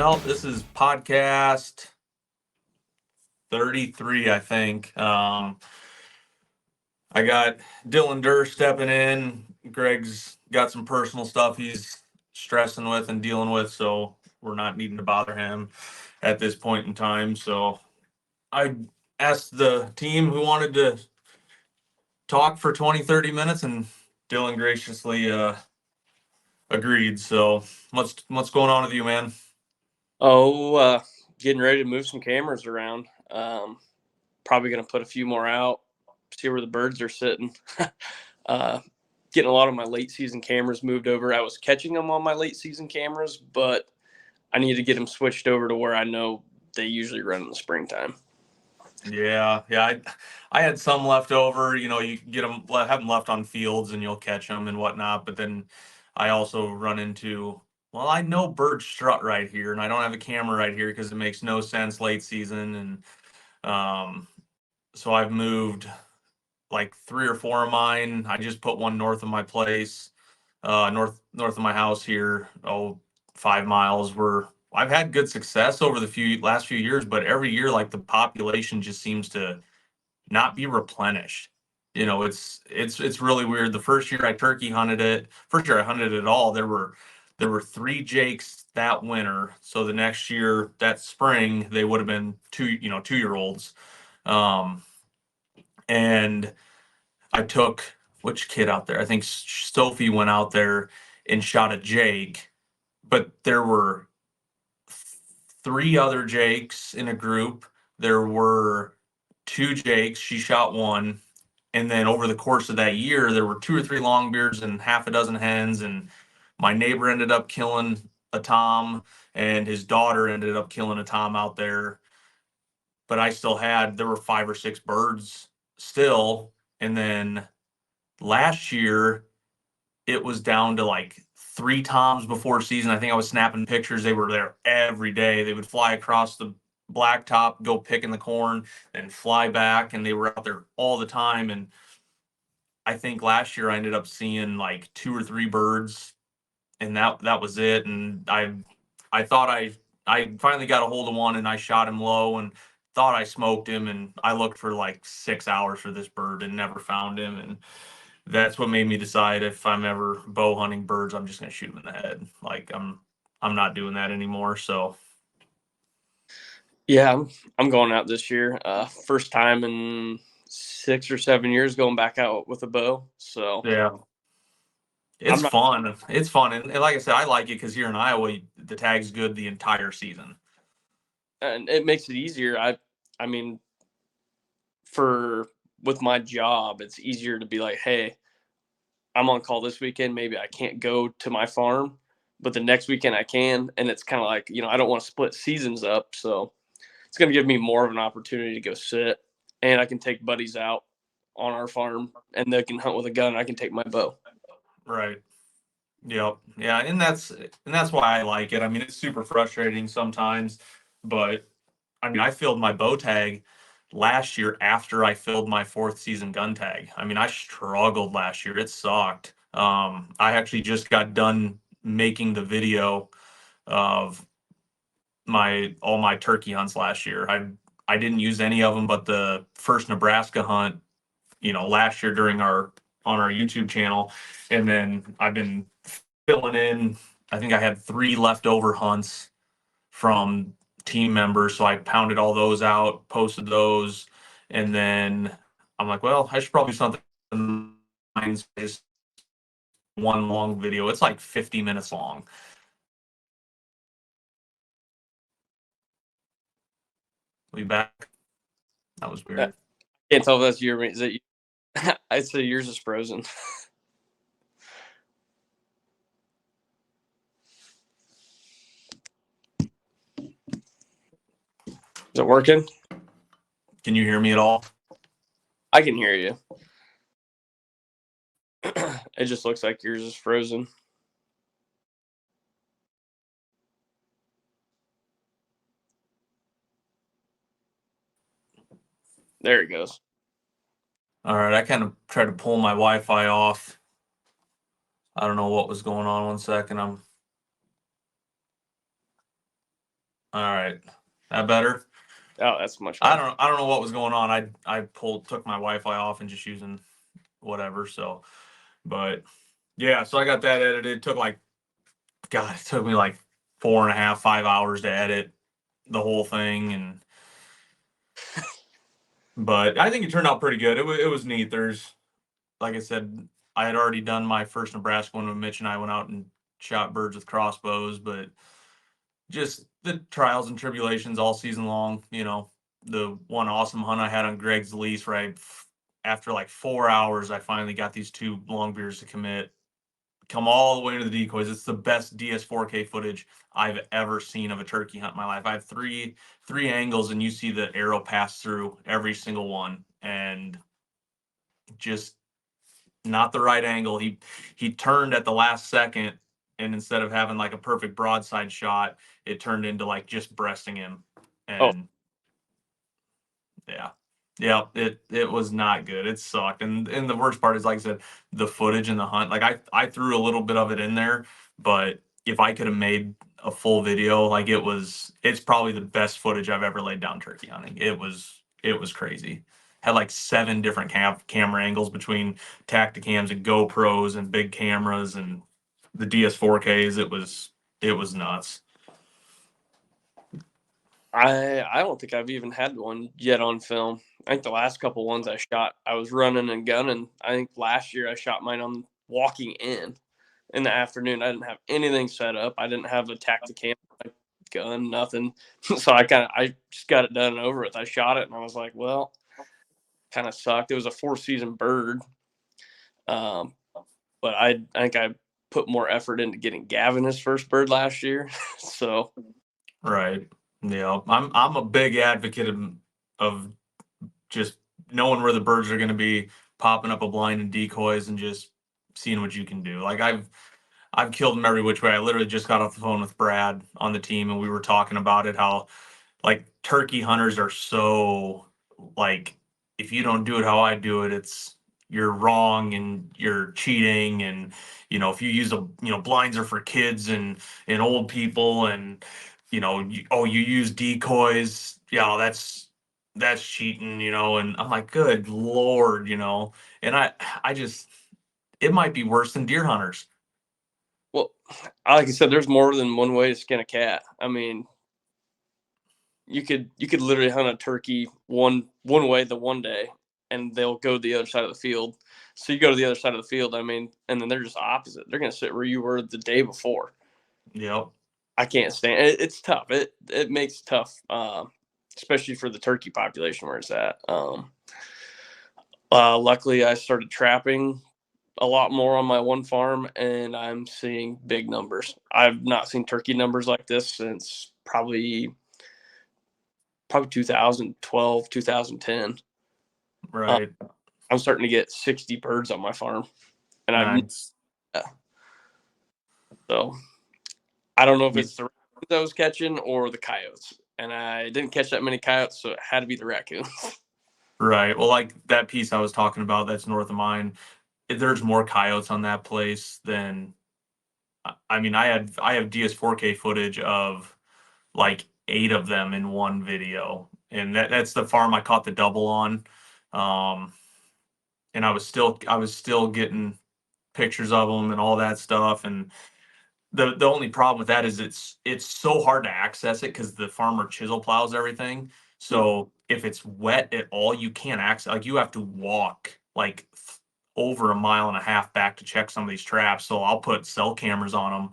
Well, this is podcast 33, I think. I got Dylan Durr stepping in. Greg's got some personal stuff he's stressing with and dealing with, so we're not needing to bother him at this point in time. So I asked the team who wanted to talk for 20, 30 minutes, and Dylan graciously agreed. So what's going on with you, man? Getting ready to move some cameras around. Probably going to put a few more out, see where the birds are sitting. Getting a lot of my late season cameras moved over. I was catching them on my late season cameras, but I need to get them switched over to where I know they usually run in the springtime. Yeah. I had some left over. You know, you get them, have them left on fields, and you'll catch them and whatnot. But then I also run into, well, I know birds strut right here, and I don't have a camera right here because it makes no sense late season. And so I've moved like 3 or 4 of mine. I just put one north of my place, north of my house here. 5 miles. Where I've had good success over the last few years, but every year, like, the population just seems to not be replenished. You know, it's really weird. The first year I turkey hunted it, first year I hunted it all, there were 3 jakes that winter. So the next year, that spring, they would have been 2-year-olds. And I took which kid out there? I think Sophie went out there and shot a jake, but there were 3 other jakes in a group. There were 2 jakes. She shot one. And then over the course of that year, there were 2 or 3 longbeards and half a dozen hens. And my neighbor ended up killing a tom, and his daughter ended up killing a tom out there. But there were 5 or 6 birds still. And then last year, it was down to like 3 toms before season. I think I was snapping pictures. They were there every day. They would fly across the blacktop, go pick in the corn, and fly back, and they were out there all the time. And I think last year I ended up seeing like 2 or 3 birds, and that was it. And I thought I finally got a hold of one, and I shot him low and thought I smoked him. And I looked for like 6 hours for this bird and never found him. And that's what made me decide, if I'm ever bow hunting birds, I'm just gonna shoot them in the head. Like, I'm not doing that anymore. So Yeah, I'm going out this year. First time in 6 or 7 years going back out with a bow. So yeah, I'm it's not, fun. It's fun, and like I said, I like it because here in Iowa, the tag's good the entire season. and it makes it easier. I mean, for with my job, it's easier to be like, hey, I'm on call this weekend. Maybe I can't go to my farm, but the next weekend I can. And it's kind of like, I don't want to split seasons up. So it's going to give me more of an opportunity to go sit, and I can take buddies out on our farm and they can hunt with a gun. I can take my bow. Right. Yep. Yeah, and that's why I like it. I mean, it's super frustrating sometimes, but I mean, I filled my bow tag last year after I filled my fourth season gun tag. I mean, I struggled last year. It sucked. I actually just got done making the video of all my turkey hunts last year. I didn't use any of them, but the first Nebraska hunt, last year on our YouTube channel, and then I've been filling in. I think I had 3 leftover hunts from team members, so I pounded all those out, posted those, and then I'm like, well, I should probably do something. Just one long video. It's like 50 minutes long. We back? That was I weird. can't tell if that's your, is that you? I'd say yours is frozen. Is it working? Can you hear me at all? I can hear you. It just looks like yours is frozen. There it goes. All right, I kind of tried to pull my Wi-Fi off. I don't know what was going on. 1 second. All right. That better? Oh, that's much better. I don't know what was going on. I took my Wi-Fi off and just using whatever. So, but yeah, so I got that edited. It took like, God, it took me like 4.5, 5 hours to edit the whole thing, and but I think it turned out pretty good. It was neat. There's, like I said, I had already done my first Nebraska one when Mitch and I went out and shot birds with crossbows, but just the trials and tribulations all season long. The one awesome hunt I had on Greg's lease, right after like 4 hours, I finally got these two longbeards to come all the way to the decoys. It's the best DS4K footage I've ever seen of a turkey hunt in my life. I have three angles, and you see the arrow pass through every single one, and just not the right angle. He turned at the last second, and instead of having like a perfect broadside shot, it turned into like just breasting him, Oh, and yeah. Yeah, it was not good. It sucked. And the worst part is, like I said, the footage in the hunt. Like I threw a little bit of it in there, but if I could have made a full video, like it's probably the best footage I've ever laid down turkey hunting. It was crazy. Had like 7 different camera angles between Tacticams and GoPros and big cameras and the DS4Ks. It was nuts. I don't think I've even had one yet on film. I think the last couple ones I shot, I was running and gunning. I think last year I shot mine on walking in the afternoon. I didn't have anything set up. I didn't have a Tacticam gun, nothing. So I just got it done and over with. I shot it and I was like, well, kind of sucked. It was a 4 season bird. Um, but I think I put more effort into getting Gavin his first bird last year. So Right. Yeah. I'm a big advocate of just knowing where the birds are going to be, popping up a blind and decoys, and just seeing what you can do. Like I've killed them every which way. I literally just got off the phone with Brad on the team, and we were talking about it. How like turkey hunters are so like, if you don't do it how I do it, you're wrong and you're cheating. And if you use blinds are for kids and old people, and you use decoys, yeah, that's cheating. And I'm like, good lord. And I just, it might be worse than deer hunters. well, like I said, there's more than one way to skin a cat. I mean, you could literally hunt a turkey one way the one day, and they'll go to the other side of the field. So you go to the other side of the field. I mean, and then they're just opposite. They're going to sit where you were the day before. Yep. I can't stand it. It's tough. It makes it tough, especially for the turkey population where it's at. Luckily, I started trapping a lot more on my one farm, and I'm seeing big numbers. I've not seen turkey numbers like this since probably 2012, 2010. Right. I'm starting to get 60 birds on my farm, and Nice. so I don't know if Yeah. it's the raccoons I was catching or the coyotes, and I didn't catch that many coyotes, so it had to be the raccoons. Right. Well, like that piece I was talking about, that's north of mine. There's more coyotes on that place than I mean. I have DS4K footage of like 8 of them in one video, and that's the farm I caught the double on. Um, and I was still getting pictures of them and all that stuff, and the only problem with that is it's so hard to access it because the farmer chisel plows everything. So if it's wet at all, you can't access. Like you have to walk like over a mile and a half back to check some of these traps. So I'll put cell cameras on them,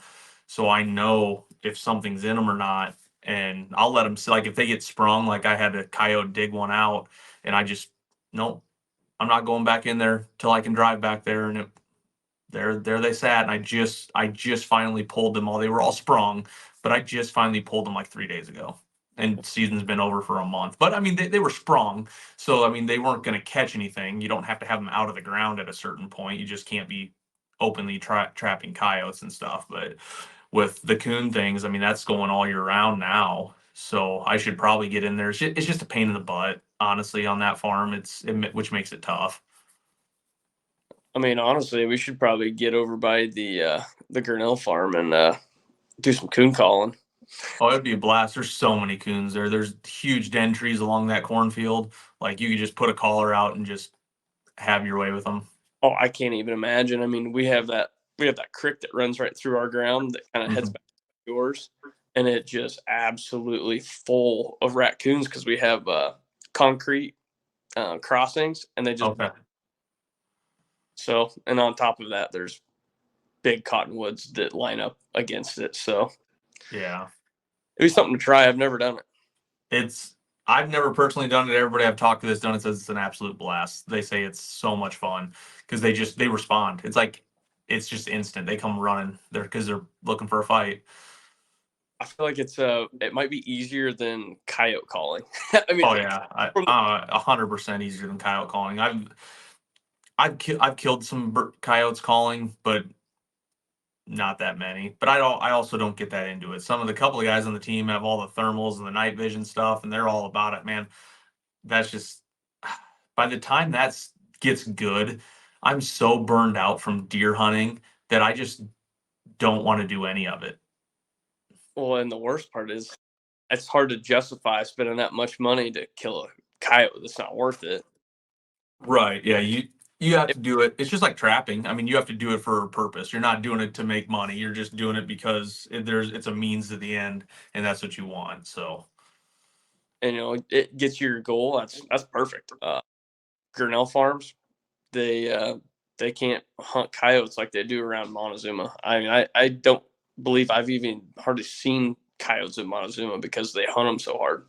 so I know if something's in them or not. And I'll let them see. Like if they get sprung, like I had a coyote dig one out, and I just nope, I'm not going back in there till I can drive back there. And there they sat, and I just finally pulled them all. They were all sprung, but I just finally pulled them like 3 days ago. And season's been over for a month. But I mean, they were sprung, so I mean, they weren't going to catch anything. You don't have to have them out of the ground at a certain point. You just can't be openly trapping coyotes and stuff. But with the coon things, I mean, that's going all year round now. So I should probably get in there. It's just a pain in the butt, honestly, on that farm. Which makes it tough. I mean, honestly, we should probably get over by the Grinnell farm and do some coon calling. Oh, it'd be a blast. There's so many coons there. There's huge den trees along that cornfield. Like you could just put a collar out and just have your way with them. Oh, I can't even imagine. I mean, we have that creek that runs right through our ground that kind of heads Hmm. back to yours, and it just absolutely full of raccoons because we have concrete crossings, and they just Okay. so. And on top of that, there's big cottonwoods that line up against it. So Yeah. it'd be something to try. I've never done it. It's I've never personally done it. Everybody I've talked to that's done it says it's an absolute blast. They say it's so much fun because they respond. It's like it's just instant. They come running there because they're looking for a fight. I feel like it might be easier than coyote calling. I mean, Oh yeah, from the, 100% easier than coyote calling. I've killed some coyotes calling, but not that many. But I also don't get that into it. Some of the couple of guys on the team have all the thermals and the night vision stuff, and they're all about it, man. That's just by the time that's gets good, I'm so burned out from deer hunting that I just don't want to do any of it. well, and the worst part is it's hard to justify spending that much money to kill a coyote. That's not worth it. Right. Yeah, you have to do it. It's just like trapping. I mean, you have to do it for a purpose. You're not doing it to make money. You're just doing it because it's a means to the end, and that's what you want. So, And it gets you your goal. That's perfect. Grinnell Farms, they uh, they can't hunt coyotes like they do around Montezuma. I mean, I don't believe I've even hardly seen coyotes in Montezuma because they hunt them so hard.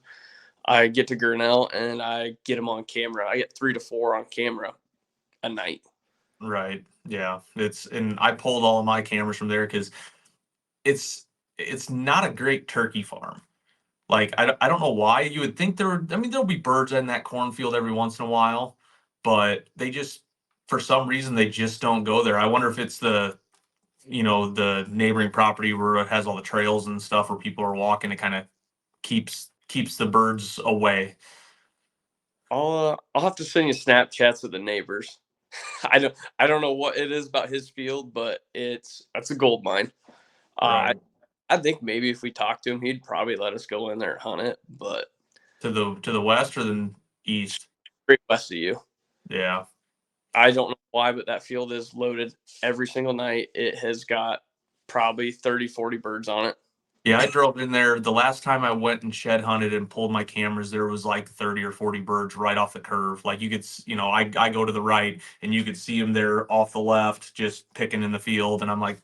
I get to Grinnell and I get them on camera. I get 3 to 4 on camera a night. right. Yeah. And I pulled all of my cameras from there because it's it's not a great turkey farm. Like I don't know why you would think there would. I mean, there'll be birds in that cornfield every once in a while, but they just for some reason they just don't go there. I wonder if it's the neighboring property where it has all the trails and stuff where people are walking. It kind of keeps the birds away. I'll have to send you Snapchats of the neighbors. I don't know what it is about his field, but that's a gold mine. Uh, I Right. I think maybe if we talked to him, he'd probably let us go in there and hunt it. But To the west or the east. straight west of you, Yeah. I don't know why, but that field is loaded every single night. It has got probably 30, 40 birds on it. Yeah, I drove in there the last time I went and shed hunted and pulled my cameras. There was like 30 or 40 birds right off the curve. Like you could, I go to the right and you could see them there off the left, just picking in the field. And I'm like,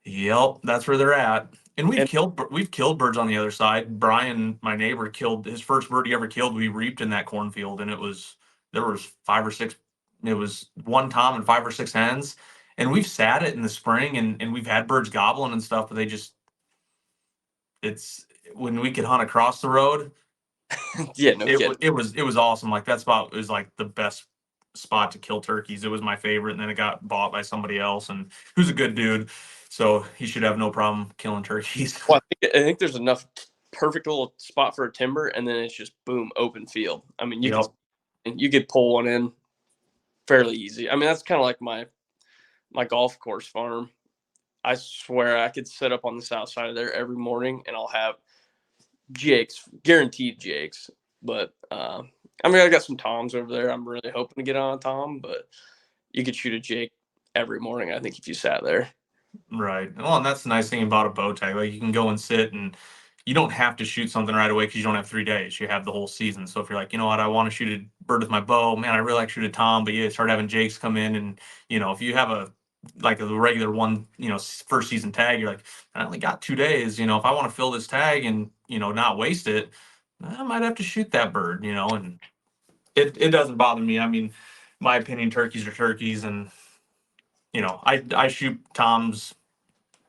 yep, that's where they're at. And And we've killed birds on the other side. Brian, my neighbor, killed his first bird he ever killed. We reaped in that cornfield, and there was five or six. It was one tom and five or six hens. And we've sat it in the spring, and we've had birds gobbling and stuff, but it's when we could hunt across the road. yeah, no kidding. It was awesome. Like that spot was like the best spot to kill turkeys. It was my favorite, and then it got bought by somebody else, and who's a good dude, so he should have no problem killing turkeys. Well, I think there's enough perfect little spot for a timber, and then it's just boom, open field. I mean, you could Yep. you could pull one in fairly easy. I mean, that's kind of like my golf course farm. I swear I could sit up on the south side of there every morning, and I'll have jakes, guaranteed jakes. But I mean, I got some toms over there. I'm really hoping to get on a tom, but you could shoot a jake every morning. I think if you sat there. Right. Well, and that's the nice thing about a bow tag. Like you can go and sit, and you don't have to shoot something right away because you don't have 3 days. You have the whole season. So if you're like, you know what, I want to shoot a bird with my bow, man, I really like to shoot a tom, but you start having jakes come in, and if you have a regular one, first season tag, you're like, I only got 2 days. If I want to fill this tag and not waste it, I might have to shoot that bird. And it doesn't bother me. I mean, my opinion, turkeys are turkeys, and I shoot toms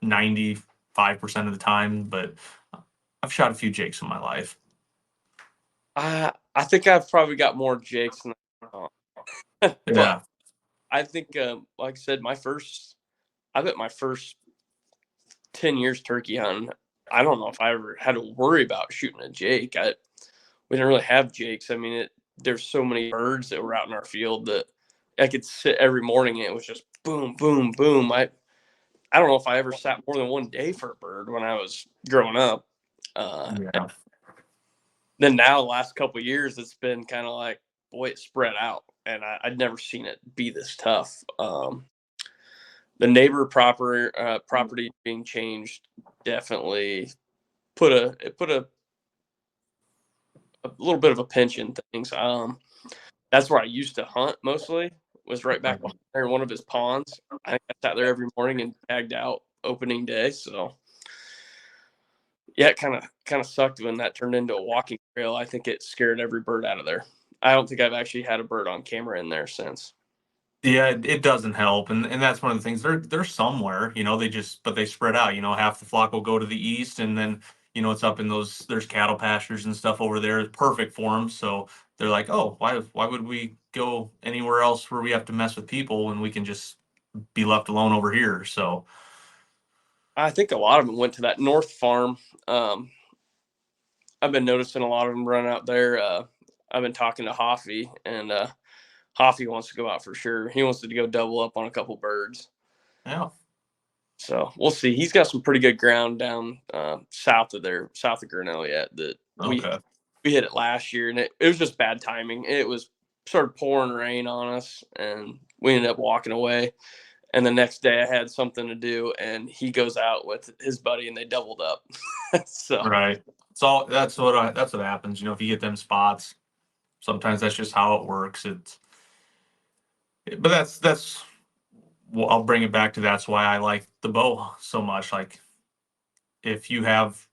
95% of the time, but I've shot a few jakes in my life. I think I've probably got more jakes than but Yeah. I think, like I said, I bet my first 10 years turkey hunting, I don't know if I ever had to worry about shooting a jake. We didn't really have jakes. I mean, there's so many birds that were out in our field that I could sit every morning and it was just boom, boom, boom. I don't know if I ever sat more than one day for a bird when I was growing up. Yeah. Then now, the last couple of years, it's been kind of like, boy, it's spread out, and I'd never seen it be this tough. The neighbor property being changed definitely put a little bit of a pinch in things. That's where I used to hunt mostly. Was right back behind there in one of his ponds. I sat there every morning and tagged out opening day. So yeah, it kind of sucked when that turned into a walking trail. I think it scared every bird out of there. I don't think I've actually had a bird on camera in there since. Yeah, it doesn't help, and that's one of the things. They're somewhere, but they spread out. Half the flock will go to the east, and then it's up in there's cattle pastures and stuff over there. It's perfect for them. So they're like, oh, why would we go anywhere else where we have to mess with people when we can just be left alone over here? So I think a lot of them went to that north farm. Um, I've been noticing a lot of them run out there. I've been talking to Hoffy, and Hoffy wants to go out for sure. He wants to go double up on a couple birds. yeah, So we'll see. He's got some pretty good ground down south of there, south of Grinnell yet. That okay, we hit it last year, and it was just bad timing. It was started pouring rain on us, and we ended up walking away. And the next day, I had something to do, and he goes out with his buddy, and they doubled up. So right. That's what happens. If you get them spots, sometimes that's just how it works. But that's well, I'll bring it back to that's why I like the bow so much. Like if you have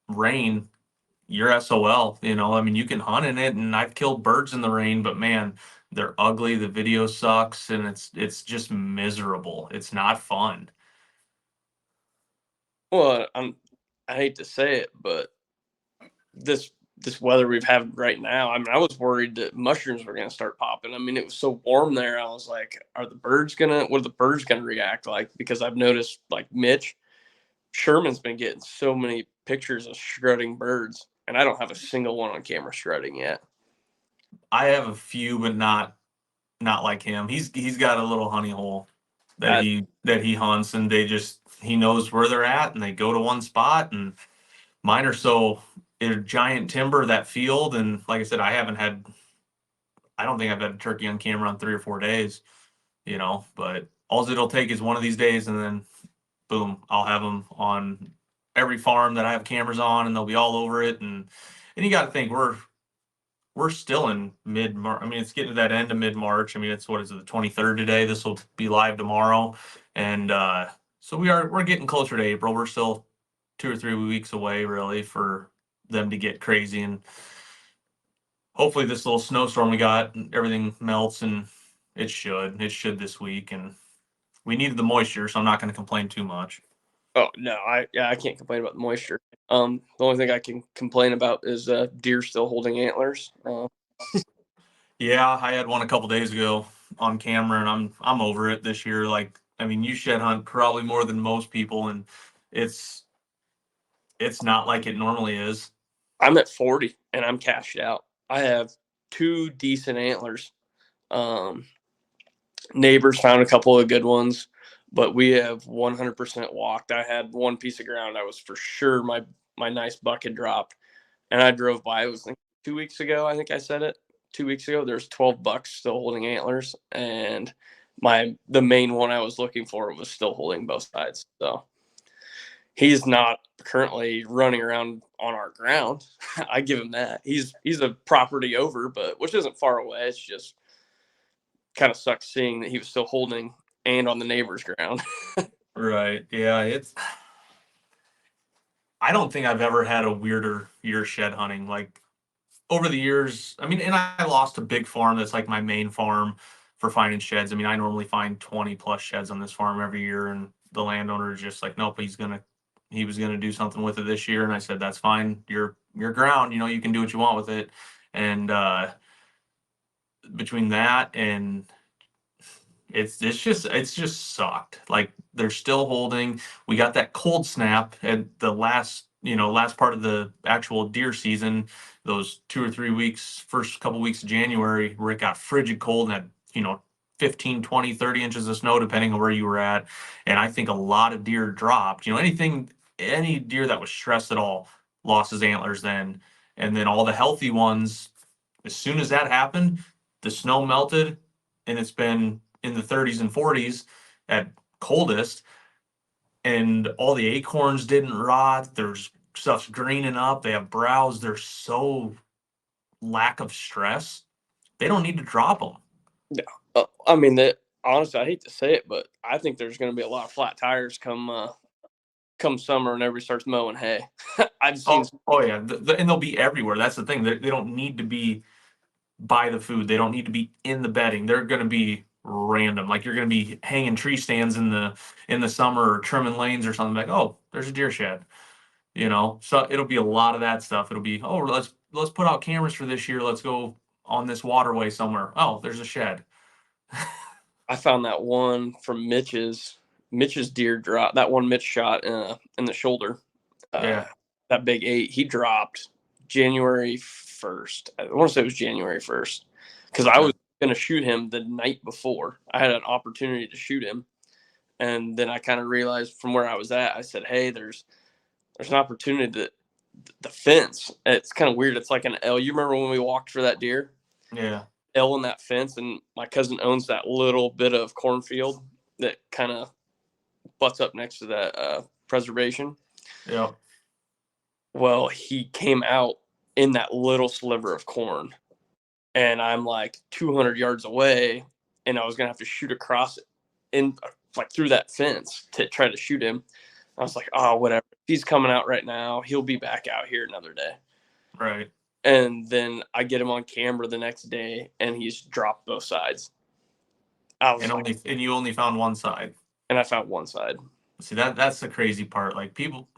rain, you're SOL. I mean, you can hunt in it, and I've killed birds in the rain, but man, they're ugly. The video sucks, and it's just miserable. It's not fun. well, I hate to say it, but this weather we've had right now, I mean, I was worried that mushrooms were going to start popping. I mean, it was so warm there. I was like, what are the birds going to react like? Because I've noticed like Mitch Sherman's been getting so many pictures of strutting birds, and I don't have a single one on camera strutting yet. I have a few, but not like him. He's got a little honey hole that I, he hunts, and he knows where they're at, and they go to one spot. And mine are so in giant timber that field, and like I said, I don't think I've had a turkey on camera on 3 or 4 days. But all it'll take is one of these days, and then boom, I'll have them on every farm that I have cameras on, and they'll be all over it. And you got to think we're still in mid March. I mean, it's getting to that end of mid March. I mean, it's what is it, the 23rd today? This will be live tomorrow, and so we're getting closer to April. We're still 2 or 3 weeks away, really, for them to get crazy, and hopefully this little snowstorm we got, everything melts, and it should this week, and we needed the moisture, so I'm not going to complain too much. oh no, I can't complain about the moisture. The only thing I can complain about is deer still holding antlers. Yeah, I had one a couple days ago on camera, and I'm over it this year. Like, I mean, you shed hunt probably more than most people, and it's it's not like it normally is. I'm at 40 and I'm cashed out. I have two decent antlers. Um, Neighbors found a couple of good ones, but we have 100% walked. I had one piece of ground I was for sure my nice buck had dropped, and I drove by. It was like 2 weeks ago. I think I said it 2 weeks ago. There's 12 bucks still holding antlers, and the main one I was looking for was still holding both sides. So he's not currently running around on our ground. I give him that. He's a property over, but which isn't far away. It's just kind of sucks seeing that he was still holding and on the neighbor's ground. Right. Yeah, I don't think I've ever had a weirder year shed hunting. Like over the years, I mean, and I lost a big farm that's like my main farm for finding sheds. I mean, I normally find 20 plus sheds on this farm every year, and the landowner is just like, nope, he was gonna do something with it this year, and I said, that's fine. Your ground, you can do what you want with it. And between that and it's just sucked. Like they're still holding. We got that cold snap at the last part of the actual deer season, those 2 or 3 weeks, first couple weeks of January, where it got frigid cold and had 15, 20, 30 inches of snow, depending on where you were at. And I think a lot of deer dropped. Any deer that was stressed at all lost his antlers then. And then all the healthy ones, as soon as that happened, the snow melted and it's been in the 30s and 40s at coldest, and all the acorns didn't rot. There's stuff's greening up. They have browse. They're so lack of stress. They don't need to drop them. Yeah. I mean, that honestly, I hate to say it, but I think there's going to be a lot of flat tires come summer and everybody starts mowing hay. I've seen. Oh yeah, and they'll be everywhere. That's the thing. They don't need to be by the food. They don't need to be in the bedding. They're going to be random. Like you're going to be hanging tree stands in the summer or trimming lanes or something. Like, oh, there's a deer shed. So it'll be a lot of that stuff. It'll be, oh, let's put out cameras for this year. Let's go on this waterway somewhere. Oh, there's a shed. I found that one from Mitch's deer drop. That one Mitch shot in the shoulder. Yeah. That big 8. He dropped January 1st. I want to say it was January 1st because I was going to shoot him the night before. I had an opportunity to shoot him, and then I kind of realized from where I was at. I said, "Hey, there's an opportunity that the fence. It's kind of weird. It's like an L. You remember when we walked for that deer? Yeah. L in that fence, and my cousin owns that little bit of cornfield that kind of butts up next to that preservation. Yeah. Well, he came out in that little sliver of corn, and I'm like 200 yards away, and I was gonna have to shoot across in like through that fence to try to shoot him. I was like, oh, whatever. He's coming out right now. He'll be back out here another day. Right. And then I get him on camera the next day, and he's dropped both sides. And you only found one side. And I found one side. See, that's the crazy part. Like people,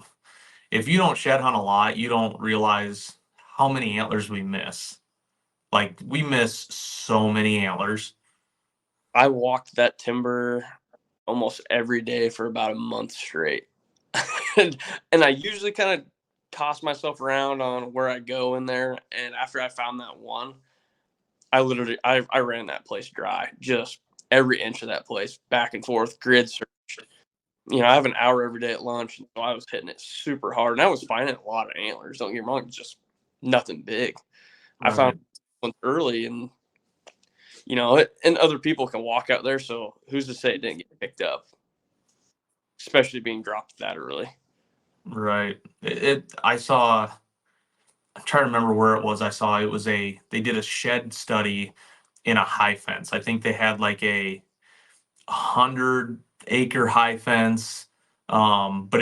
if you don't shed hunt a lot, you don't realize how many antlers we miss. Like we miss so many antlers. I walked that timber almost every day for about a month straight. and I usually kind of toss myself around on where I go in there. And after I found that one, I ran that place dry, just every inch of that place, back and forth, grid searched. I have an hour every day at lunch, and so I was hitting it super hard, and I was finding a lot of antlers. Don't get me wrong, just nothing big. I found one early, and and other people can walk out there, so who's to say it didn't get picked up, especially being dropped that early. Right. I saw. I'm trying to remember where it was. I saw it was they did a shed study in a high fence. I think they had like a 100-acre high fence. But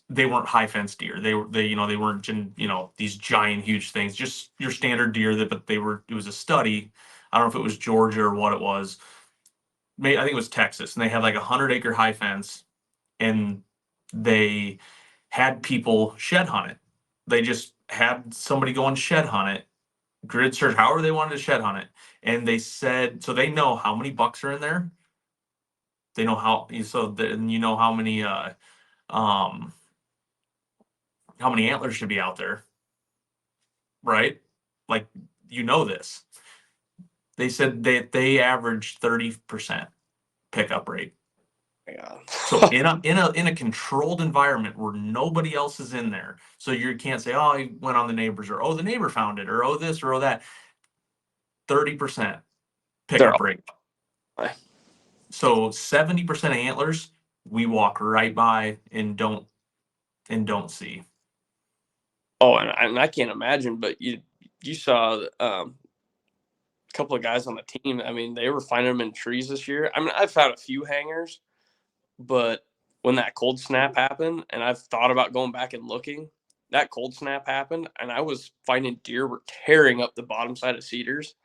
they weren't high fence deer. They weren't these giant huge things. Just your standard deer but it was a study. I don't know if it was Georgia or what it was. I think it was Texas, and they had like a 100-acre high fence, and they had people shed hunt it. They just had somebody go and shed hunt it, grid search, however they wanted to shed hunt it. And they said, so they know how many bucks are in there. They know then um, how many antlers should be out there, right? Like, this. They said they average 30% pickup rate. Yeah. So in a controlled environment where nobody else is in there, so you can't say, oh, he went on the neighbors, or oh, the neighbor found it, or oh, this or oh that. 30% pickup rate. So 70% of antlers we walk right by and don't see. Oh, and I can't imagine, but you saw a couple of guys on the team. I mean, they were finding them in trees this year. I mean, I've found a few hangers, but when that cold snap happened, and I've thought about going back and looking, that cold snap happened, and I was finding deer were tearing up the bottom side of cedars.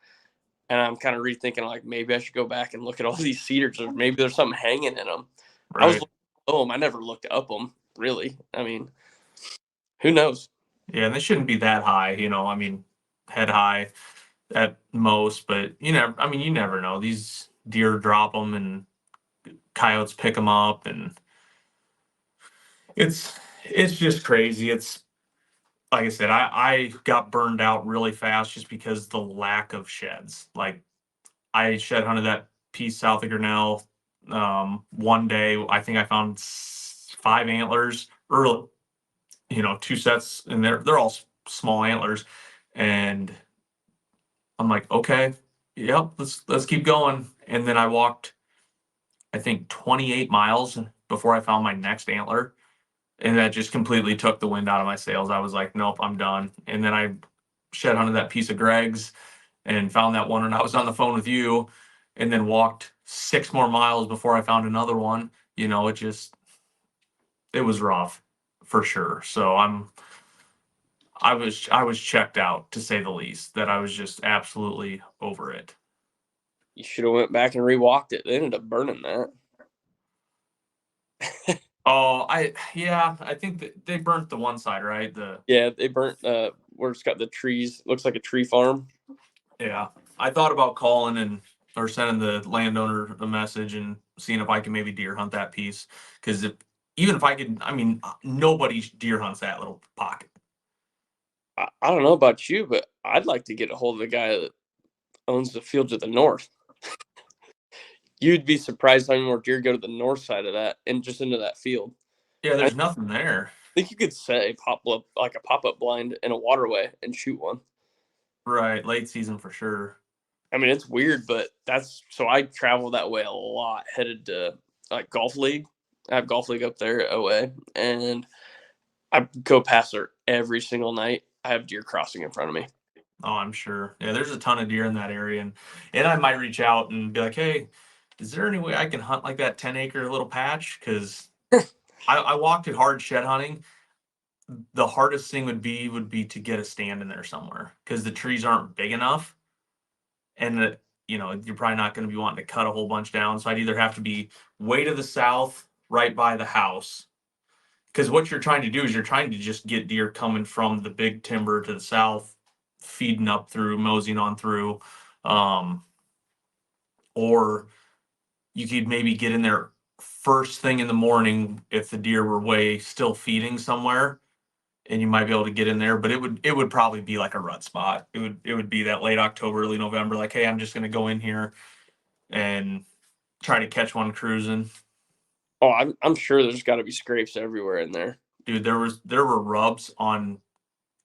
And I'm kind of rethinking, like, maybe I should go back and look at all these cedars, or maybe there's something hanging in them. Right. I was looking below them. I never looked up them, really. I mean, who knows? Yeah, and they shouldn't be that high, I mean, head high at most, but you never know. These deer drop them and coyotes pick them up, and it's just crazy. It's like I said, I got burned out really fast just because the lack of sheds. Like I shed hunted that piece south of Grinnell. One day, I think I found 5 antlers, or two sets, and they're all small antlers, and I'm like, okay, yep, let's keep going. And then I walked, I think, 28 miles before I found my next antler, and that just completely took the wind out of my sails. I was like, nope, I'm done. And then I shed hunted that piece of Greg's and found that one, and I was on the phone with you, and then walked 6 more miles before I found another one. It was rough for sure. So I was checked out, to say the least. That I was just absolutely over it. You should have went back and rewalked it. They ended up burning that. Oh, I think that they burnt the one side, right? Yeah, they burnt where it's got the trees. Looks like a tree farm. Yeah, I thought about calling or sending the landowner a message and seeing if I can maybe deer hunt that piece. Because even if I could, I mean, nobody deer hunts that little pocket. I don't know about you, but I'd like to get a hold of the guy that owns the field to the north. You'd be surprised how many more deer go to the north side of that and just into that field. Yeah, I there's nothing there. think you could say pop up like a pop up blind in a waterway and shoot one. Right, late season for sure. I mean, it's weird, but that's so I travel that way a lot, headed to like golf league. I have golf league up there at OA, and I go past there every single night. I have deer crossing in front of me. Oh, I'm sure. Yeah, there's a ton of deer in that area, and I might reach out and be like, hey, is there any way I can hunt like that 10-acre little patch? Because I walked it hard shed hunting. The hardest thing would be to get a stand in there somewhere because the trees aren't big enough, and you're probably not going to be wanting to cut a whole bunch down. So I'd either have to be way to the south, right by the house, because what you're trying to do is you're trying to just get deer coming from the big timber to the south, feeding up through, moseying on through, um, or you could maybe get in there first thing in the morning if the deer were way still feeding somewhere, and you might be able to get in there, but it would probably be like a rut spot. It would be that late October, early November, like, hey, I'm just gonna go in here and try to catch one cruising. Oh, I'm sure there's got to be scrapes everywhere in there. Dude, there were rubs on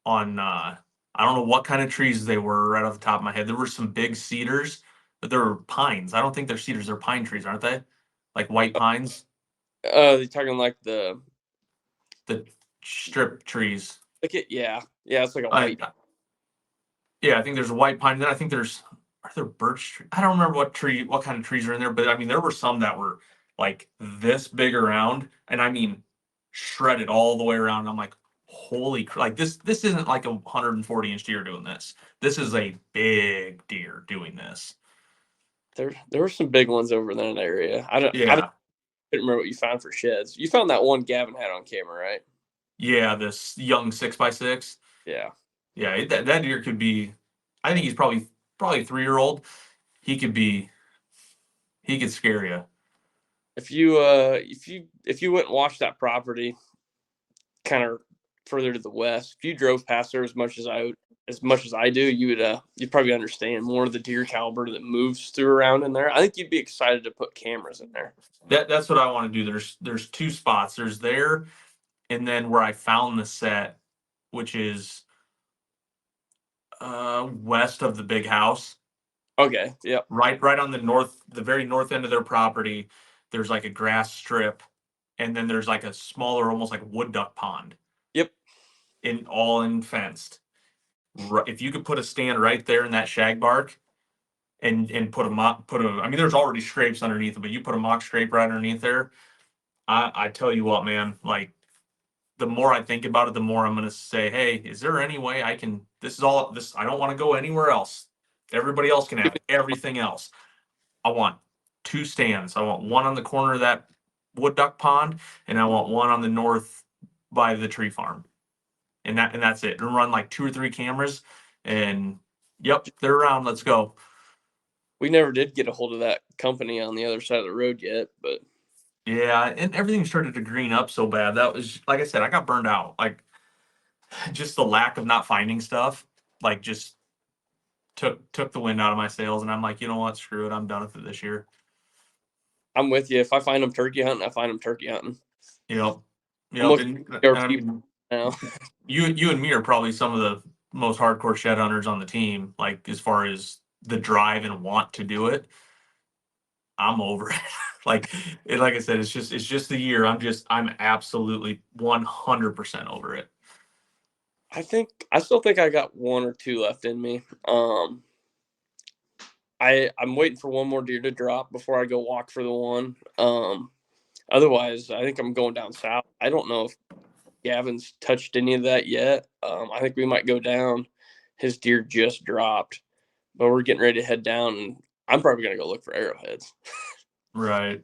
I don't know what kind of trees they were right off the top of my head. There were some big cedars, but there were pines. I don't think they're cedars, they're pine trees, aren't they? Like white pines, They're talking like the strip trees. yeah, it's like a I white. Yeah, I think there's a white pine. Then I think are there birch tree? I don't remember what kind of trees are in there, but I mean there were some that were like this big around, and I mean shredded all the way around. I'm like, like this isn't like a 140-inch deer doing this. This is a big deer doing this. There were some big ones over in that area. I Yeah, couldn't remember what you found for sheds. You found that one Gavin had on camera, right? yeah, this young 6x6. Yeah. Yeah, that deer could be. I think he's probably 3-year-old. He could be. He could scare you. If you went and watched that property kind of further to the west, if you drove past there as much as I do, you'd probably understand more of the deer caliber that moves through around in there. I think you'd be excited to put cameras in there. That's what I want to do. There's two spots. There's there, and then where I found the set, which is west of the big house, Okay. Yep. right on the very north end of their property. There's like a grass strip, and then there's like a smaller, almost like wood duck pond, Yep. in fenced. If you could put a stand right there in that shag bark, and I mean, there's already scrapes underneath it, but you put a mock scrape right underneath there. I tell you what, man, like the more I think about it, the more I'm going to say, hey, is there any way I can? This is all this. I don't want to go anywhere else. Everybody else can have everything else. I want 2 stands. I want one on the corner of that wood duck pond, and I want one on the north by the tree farm. And that's it. And run like 2 or 3 cameras, and yep, they're around. Let's go. We never did get a hold of that company on the other side of the road yet, but Yeah, and everything started to green up so bad. That was, like I said, I got burned out. Like just the lack of not finding stuff, like just took the wind out of my sails, and I'm like, you know what, screw it, I'm done with it this year. I'm with you. If I find them turkey hunting, I find them turkey hunting. Yep. I'm Yep. looking And at I CRP mean, now. you and me are probably some of the most hardcore shed hunters on the team, like as far as the drive and want to do it. I'm over it. Like I said, it's just the year. I'm absolutely 100% over it. I still think I got one or two left in me. I'm waiting for one more deer to drop before I go walk for the one. Otherwise, I think I'm going down south. I don't know if Gavin's touched any of that yet. I think we might go down. His deer just dropped, but we're getting ready to head down, and I'm probably gonna go look for arrowheads. Right.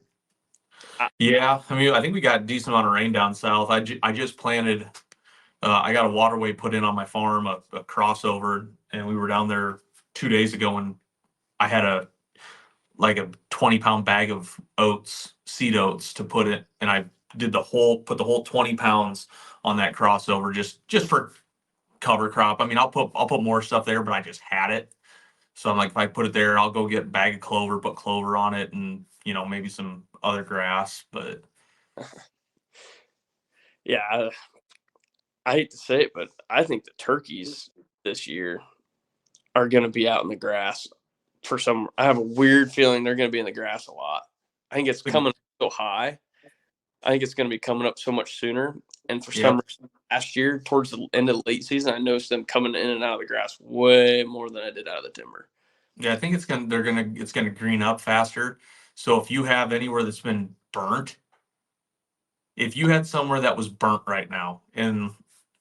I, Yeah. I mean, I think we got a decent amount of rain down south. I just planted. I got a waterway put in on my farm, a crossover, and we were down there 2 days ago, and I had a 20-pound bag of oats, seed oats, to put it, and I put the whole 20 pounds on that crossover just for cover crop. I mean, I'll put more stuff there, but I just had it. So I'm like, if I put it there, I'll go get a bag of clover, put clover on it, and maybe some other grass. But yeah, I hate to say it, but I think the turkeys this year are gonna be out in the grass for some. I have a weird feeling they're gonna be in the grass a lot. I think it's the, coming so high. I think it's going to be coming up so much sooner. And for some yep, reason, last year, towards the end of the late season, I noticed them coming in and out of the grass way more than I did out of the timber. yeah, I think it's gonna green up faster. So if you have anywhere that's been burnt, if you had somewhere that was burnt right now, and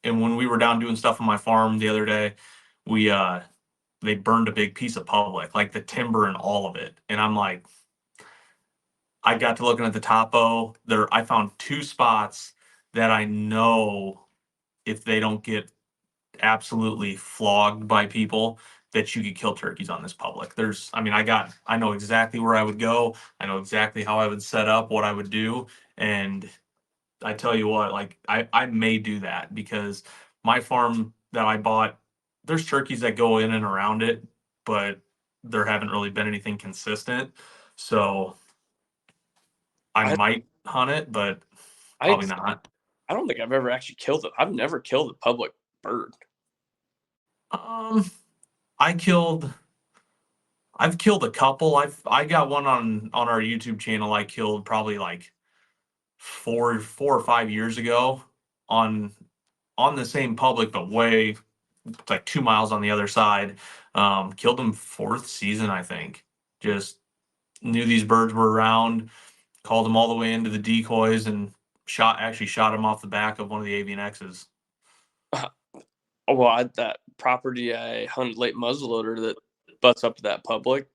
when we were down doing stuff on my farm the other day, we they burned a big piece of public, like the timber and all of it. And I'm like, I got to looking at the topo there. I found two spots that I know, if they don't get absolutely flogged by people, that you could kill turkeys on this public. I know exactly where I would go. I know exactly how I would set up, what I would do. And I tell you what, like I may do that because my farm that I bought, there's turkeys that go in and around it, but there haven't really been anything consistent. So I I might hunt it, but I probably not. I don't think I've ever actually killed it. I've never killed a public bird. Um, I killed. I've killed a couple. I got one on our YouTube channel. I killed probably like four or 5 years ago on on the same public, but way, it's like 2 miles on the other side. Killed them fourth season, I think. Just knew these birds were around, called them all the way into the decoys, and shot them off the back of one of the avian X's. Well, that property I hunted late muzzleloader that butts up to that public.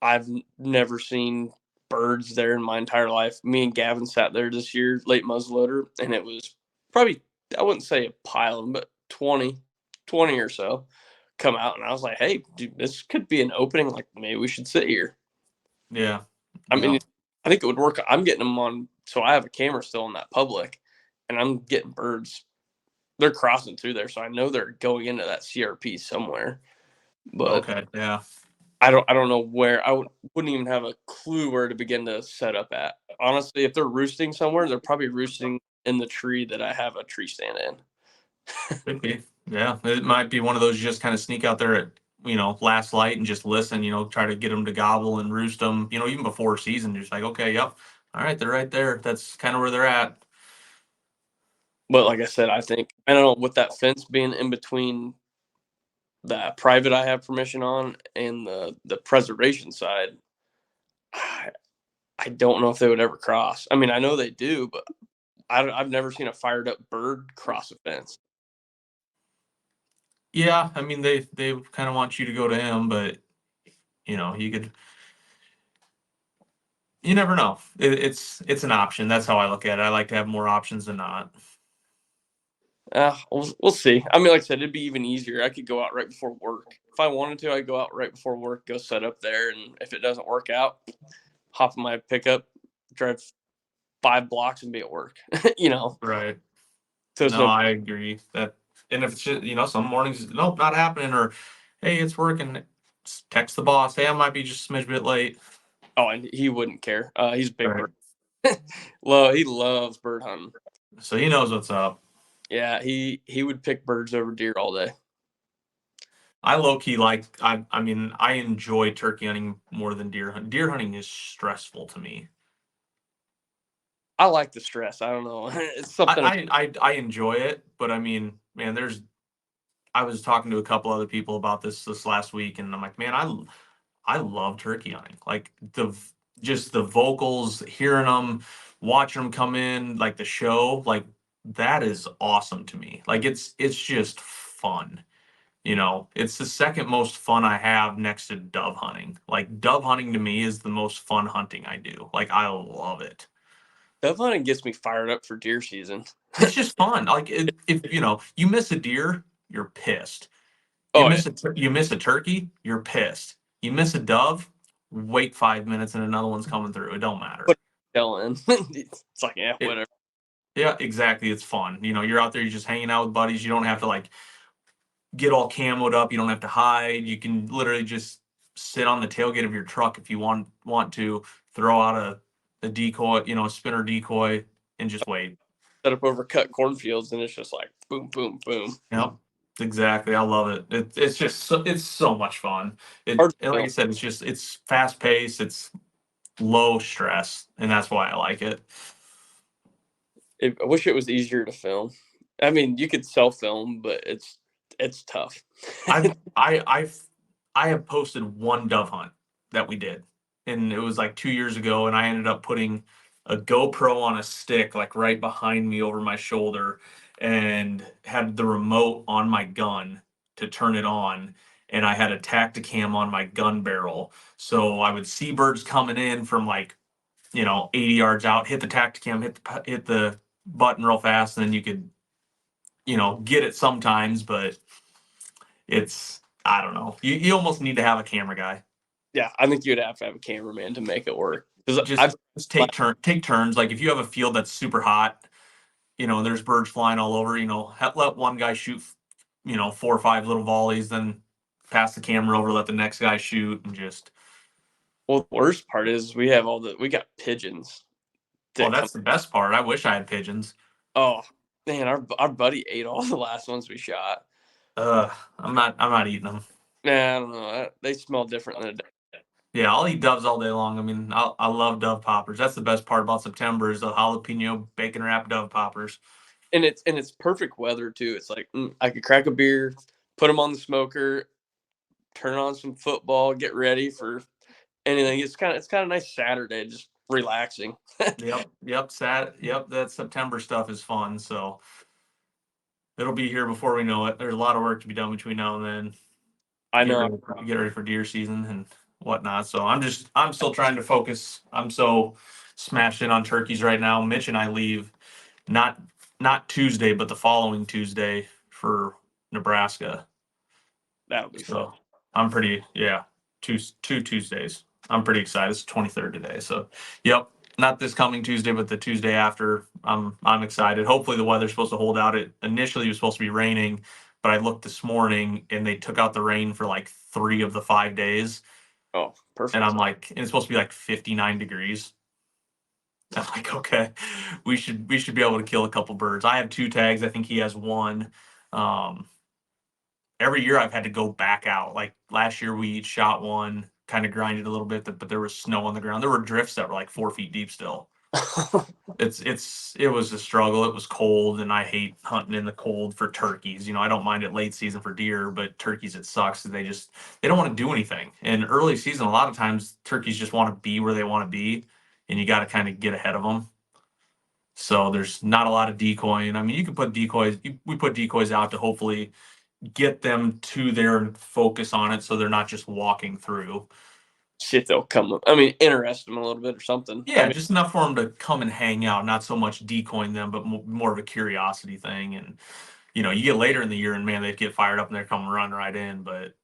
I've never seen birds there in my entire life. Me and Gavin sat there this year, late muzzleloader, and it was probably, I wouldn't say a pile of them, but 20 or so come out. And I was like, hey, dude, this could be an opening. Like, maybe we should sit here. Yeah, I mean, yeah. I think it would work. I'm getting them on, so I have a camera still on that public, and I'm getting birds. They're crossing through there, so I know they're going into that CRP somewhere. But Okay, yeah. I don't know where. Wouldn't even have a clue where to begin to set up at. Honestly, if they're roosting somewhere, they're probably roosting in the tree that I have a tree stand in. Could be. Yeah, it might be one of those you just kind of sneak out there at last light and just listen. Try to get them to gobble and roost them. Even before season, you're just like, okay, yep, all right, they're right there. That's kind of where they're at. But like I said, I don't know, with that fence being in between that private I have permission on and the preservation side, I don't know if they would ever cross. I mean, I know they do, but I've never seen a fired up bird cross a fence. Yeah, I mean they kind of want you to go to him, but you could. You never know. It's an option. That's how I look at it. I like to have more options than not. We'll see. I mean, like I said, it'd be even easier. I could go out right before work. If I wanted to, I'd go out right before work, go set up there, and if it doesn't work out, hop in my pickup, drive 5 blocks, and be at work. you know, Right. so it's No, no. I agree that. And if it's just, some mornings, nope, not happening, or hey, it's working. Text the boss. Hey, I might be just a smidge bit late. Oh, and he wouldn't care. He's a big Right. bird. He loves bird hunting. So he knows what's up. Yeah, he would pick birds over deer all day. I low key like I mean I enjoy turkey hunting more than deer hunting. Deer hunting is stressful to me. I like the stress. I don't know. It's something. I enjoy it, but I mean, man, I was talking to a couple other people about this last week, and I'm like, man, I love turkey hunting. Like just the vocals, hearing them, watching them come in, like the show, like that is awesome to me. Like it's just fun. It's the second most fun I have next to dove hunting. Like dove hunting to me is the most fun hunting I do. Like I love it. Dove hunting gets me fired up for deer season. It's just fun. Like if you miss a deer, you're pissed. Oh yeah, You miss a turkey, you're pissed. You miss a dove, wait 5 minutes and another one's coming through. It don't matter. put a shell in. It's like yeah, It, whatever. yeah, exactly. It's fun. You're out there, you're just hanging out with buddies. You don't have to like get all camoed up. You don't have to hide. You can literally just sit on the tailgate of your truck if you want to, throw out a decoy, a spinner decoy, and just wait. Set up over cut cornfields, and it's just like boom, boom, boom. Yep. Exactly. I love it. It's just it's so much fun. Hard And to like I film. said, it's fast paced, it's low stress, and that's why I like it. I wish it was easier to film. I mean, you could self film, but it's tough. I've I have posted one dove hunt that we did, and it was like 2 years ago, and I ended up putting a GoPro on a stick like right behind me over my shoulder, and had the remote on my gun to turn it on, and I had a Tacticam on my gun barrel, so I would see birds coming in from like 80 yards out, hit the Tacticam, hit the button real fast, and then you could get it sometimes, but I don't know. You almost need to have a camera guy. Yeah, I think you'd have to have a cameraman to make it work. Because I've Just take turns. Like if you have a field that's super hot, there's birds flying all over. Let one guy shoot, 4 or 5 little volleys, then pass the camera over, let the next guy shoot, and just. well, the worst part is we got pigeons Oh, that come. that's the best part. I wish I had pigeons. Oh man, our buddy ate all the last ones we shot. I'm not eating them. Nah, I don't know. They smell different than a dove. Yeah, I'll eat doves all day long. I mean, I love dove poppers. That's the best part about September is the jalapeno bacon wrapped dove poppers. And it's perfect weather too. It's like I could crack a beer, put them on the smoker, turn on some football, get ready for anything. It's kind of nice Saturday, just relaxing. Yep, that September stuff is fun. So it'll be here before we know it. There's a lot of work to be done between now and then. I Get know. ready, get ready for deer season and whatnot. So I'm still trying to focus. I'm so smashed in on turkeys right now. Mitch and I leave not not Tuesday, but the following Tuesday for Nebraska. That'll be fun. So I'm pretty, yeah, two Tuesdays. I'm pretty excited. It's 23rd today. So, yep, not this coming Tuesday, but the Tuesday after. I'm excited. Hopefully the weather's supposed to hold out. It initially was supposed to be raining, but I looked this morning and they took out the rain for like 3 of the 5 days. Oh, And perfect. I'm like, and it's supposed to be like 59 degrees. I'm like, okay, we should be able to kill a couple birds. I have 2 tags. I think he has one. Um, every year I've had to go back out. Like last year, we each shot one, kind of grinded a little bit, but there was snow on the ground. There were drifts that were like 4 feet deep still. It was a struggle. It was cold, and I hate hunting in the cold for turkeys. I don't mind it late season for deer, but turkeys it sucks. They don't want to do anything. And early season, a lot of times turkeys just want to be where they want to be, and you got to kind of get ahead of them. So there's not a lot of decoying. I mean, you can put decoys. We put decoys out to hopefully get them to there and focus on it so they're not just walking through. Shit, they'll come. I mean, interest them a little bit or something. I Yeah, mean, just enough for them to come and hang out, not so much decoying them, but more of a curiosity thing. And, you get later in the year and man, they get fired up and they're coming run right in. But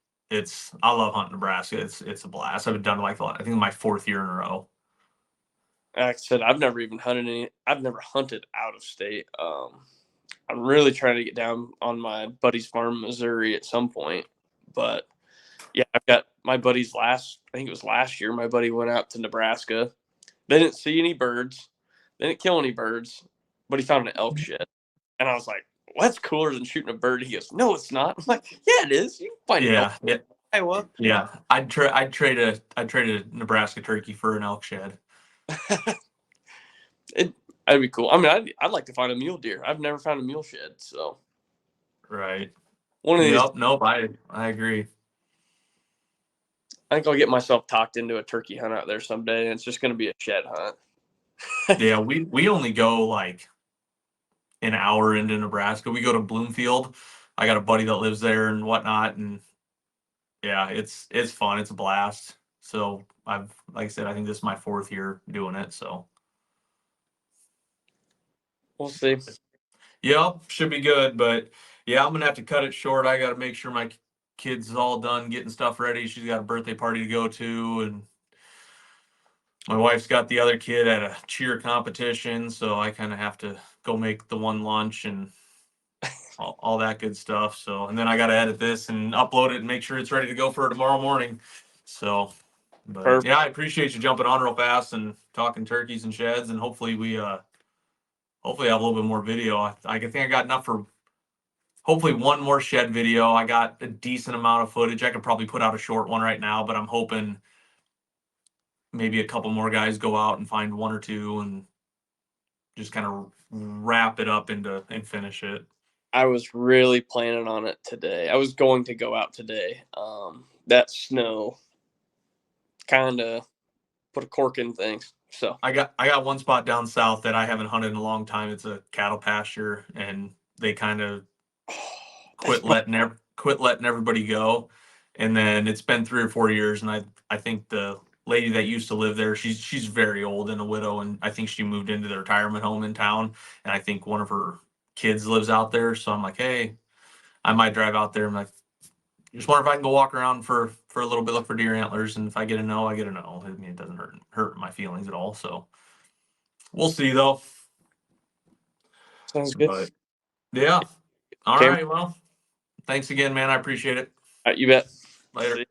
I love hunting Nebraska. It's a blast. I've done like, I think my 4th year in a row. like I said, I've never even hunted I've never hunted out of state. I'm really trying to get down on my buddy's farm in Missouri at some point, but Yeah, I've got my buddy's I think it was last year, my buddy went out to Nebraska. They didn't see any birds. They didn't kill any birds, but he found an elk shed. And I was like, well, that's cooler than shooting a bird. He goes, no, it's not. I'm like, yeah, it is. You can find an elk Yeah, yeah, in Iowa. yeah. I'd trade a Nebraska turkey for an elk shed. That'd be cool. I mean, I'd like to find a mule deer. I've never found a mule shed. So Right. one of these, Yep. Nope. I agree. I think I'll get myself talked into a turkey hunt out there someday, and it's just going to be a shed hunt. Yeah, we only go like an hour into Nebraska. We go to Bloomfield. I got a buddy that lives there and whatnot, and yeah, it's fun. It's a blast. So like I said, I think this is my 4th year doing it. So We'll see. yeah, should be good. But yeah, I'm gonna have to cut it short. I got to make sure my kid's all done getting stuff ready. She's got a birthday party to go to, and my wife's got the other kid at a cheer competition. So I kind of have to go make the one lunch and all that good stuff. So, and then I got to edit this and upload it and make sure it's ready to go for tomorrow morning. So, but Perfect. yeah, I appreciate you jumping on real fast and talking turkeys and sheds, and hopefully hopefully have a little bit more video. I think I got enough for hopefully one more shed video. I got a decent amount of footage. I could probably put out a short one right now, but I'm hoping maybe a couple more guys go out and find one or two and just kind of wrap it up and finish it. I was really planning on it today. I was going to go out today. That snow kind of put a cork in things. So I got one spot down south that I haven't hunted in a long time. It's a cattle pasture, and they kind of quit letting everybody go. And then it's been 3 or 4 years, and I think the lady that used to live there, she's very old and a widow, and I think she moved into the retirement home in town. And I think one of her kids lives out there. So I'm like, hey, I might drive out there. I'm like, just wonder if I can go walk around for a little bit, look for deer antlers, and if I get a no, I get a no. I mean, it doesn't hurt my feelings at all. So we'll see though. sounds good. But yeah. All Cam, right. Well, thanks again, man. I appreciate it. you bet. Later. See